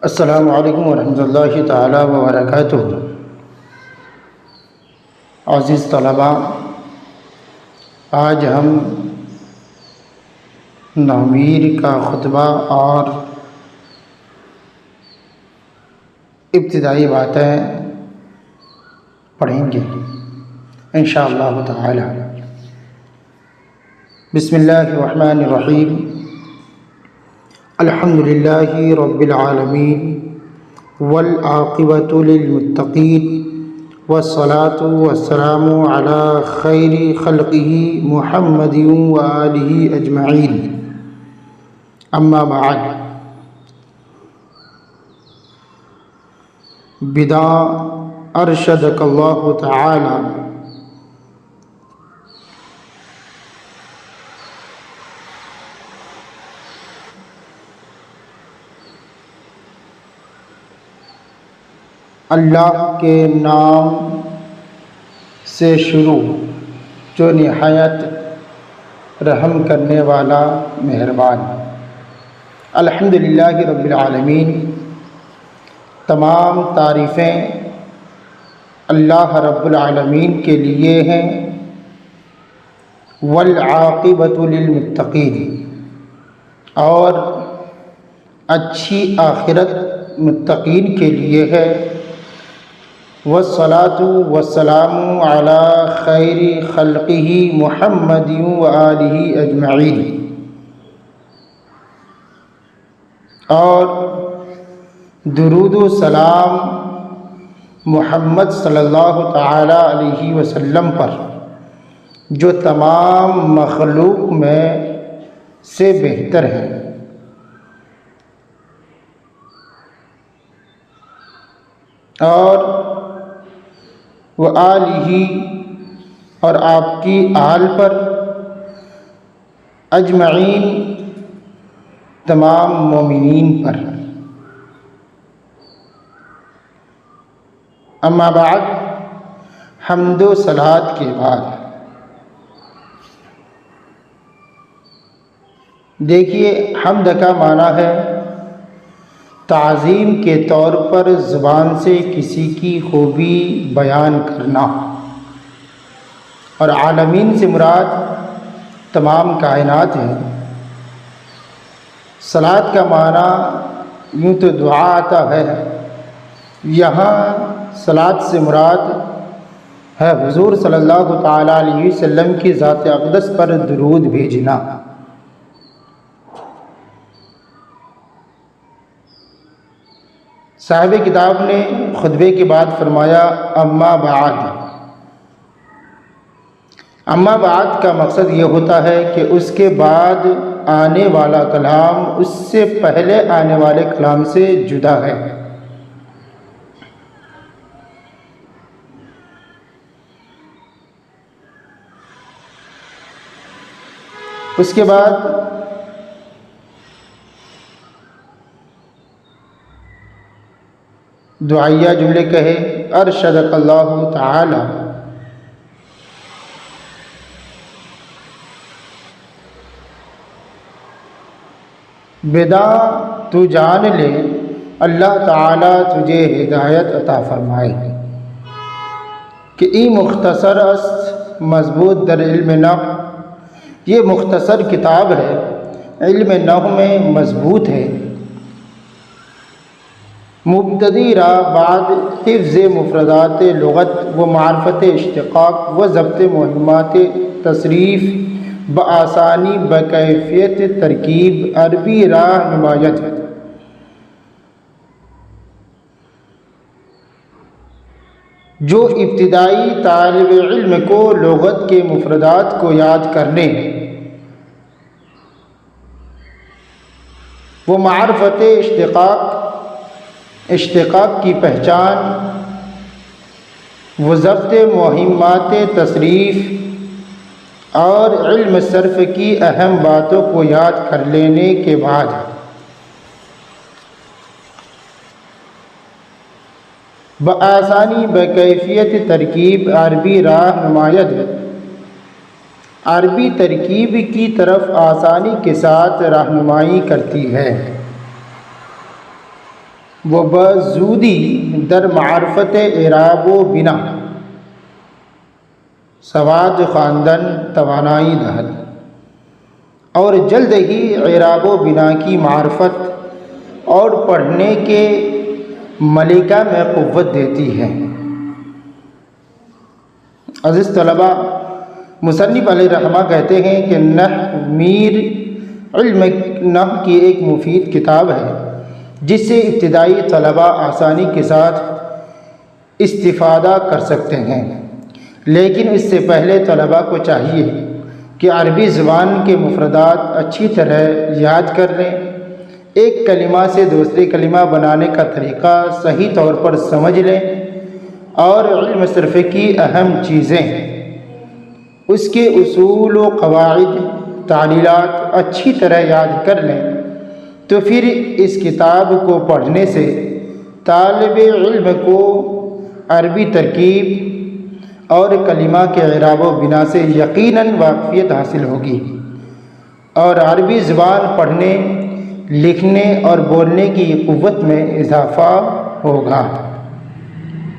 السلام علیکم ورحمۃ اللہ تعالیٰ وبرکاتہ۔ عزیز طلباء، آج ہم نومیر کا خطبہ اور ابتدائی باتیں پڑھیں گے انشاءاللہ تعالی۔ بسم اللہ الرحمن الرحیم۔ الحمد للہ رب العالمین والعاقبۃ للمتقین والصلاة والسلام علی خیر خلقہ محمد وآلہ اجمعین، اما بعد۔ بدا ارشدک اللہ تعالی۔ اللہ کے نام سے شروع جو نہایت رحم کرنے والا مہربان۔ الحمدللہ رب العالمین، تمام تعریفیں اللہ رب العالمین کے لیے ہیں۔ والعاقبۃ للمتقین، اور اچھی آخرت متقین کے لیے ہے۔ والصلاة والسلام علی خیر خلقہ محمد وآلہ اجمعین، اور درود و سلام محمد صلی اللہ تعالی علیہ وسلم پر جو تمام مخلوق میں سے بہتر ہے، اور وآلہ، اور آپ کی آل پر، اجمعین، تمام مومنین پر۔ اما بعد، حمد و صلوات کے بعد دیکھیے، حمد کا معنی ہے تعظیم کے طور پر زبان سے کسی کی خوبی بیان کرنا، اور عالمین سے مراد تمام کائنات ہے۔ صلاۃ کا معنی یوں تو دعا آتا ہے، یہاں صلاۃ سے مراد ہے حضور صلی اللہ تعالی علیہ وسلم کی ذات اقدس پر درود بھیجنا۔ صاحب کتاب نے خطبے کے بعد فرمایا اما بعد۔ اما بعد کا مقصد یہ ہوتا ہے کہ اس کے بعد آنے والا کلام اس سے پہلے آنے والے کلام سے جدا ہے۔ اس کے بعد دعائیہ جملے کہے، ارشدک اللہ تعالی۔ بدا تو جان لے، اللہ تعالی تجھے ہدایت عطا فرمائے کہ ای مختصر است مضبوط در علم نحو۔ یہ مختصر کتاب ہے، علم نحو میں مضبوط ہے۔ مبتدی را بعد حفظ مفردات لغت و معرفت اشتقاق و ضبط مہمات تصریف بآسانی بکیفیت ترکیب عربی راہ نمایت۔ جو ابتدائی طالب علم کو لغت کے مفردات کو یاد کرنے وہ معرفت اشتقاق کی پہچان، وہ ضبط مہمات تصریف اور علم صرف کی اہم باتوں کو یاد کر لینے کے بعد بآسانی بکیفیت ترکیب عربی راہ نمایت، عربی ترکیب کی طرف آسانی کے ساتھ رہنمائی کرتی ہے۔ و بزودی در معرفت اعراب و بنا سواد خواندن توانائی دہد، اور جلد ہی اعراب و بنا کی معرفت اور پڑھنے کے ملکہ میں قوت دیتی ہے۔ عزیز طلباء، مصنف علیہ رحمہ کہتے ہیں کہ نحو میر علم نحو کی ایک مفید کتاب ہے جس سے ابتدائی طلباء آسانی کے ساتھ استفادہ کر سکتے ہیں، لیکن اس سے پہلے طلباء کو چاہیے کہ عربی زبان کے مفردات اچھی طرح یاد کر لیں، ایک کلمہ سے دوسرے کلمہ بنانے کا طریقہ صحیح طور پر سمجھ لیں، اور علم صرف کی اہم چیزیں، اس کے اصول و قواعد تعلیلات اچھی طرح یاد کر لیں، تو پھر اس کتاب کو پڑھنے سے طالب علم کو عربی ترکیب اور کلمہ کے اعراب و بنا سے یقیناً واقفیت حاصل ہوگی، اور عربی زبان پڑھنے، لکھنے اور بولنے کی قوت میں اضافہ ہوگا۔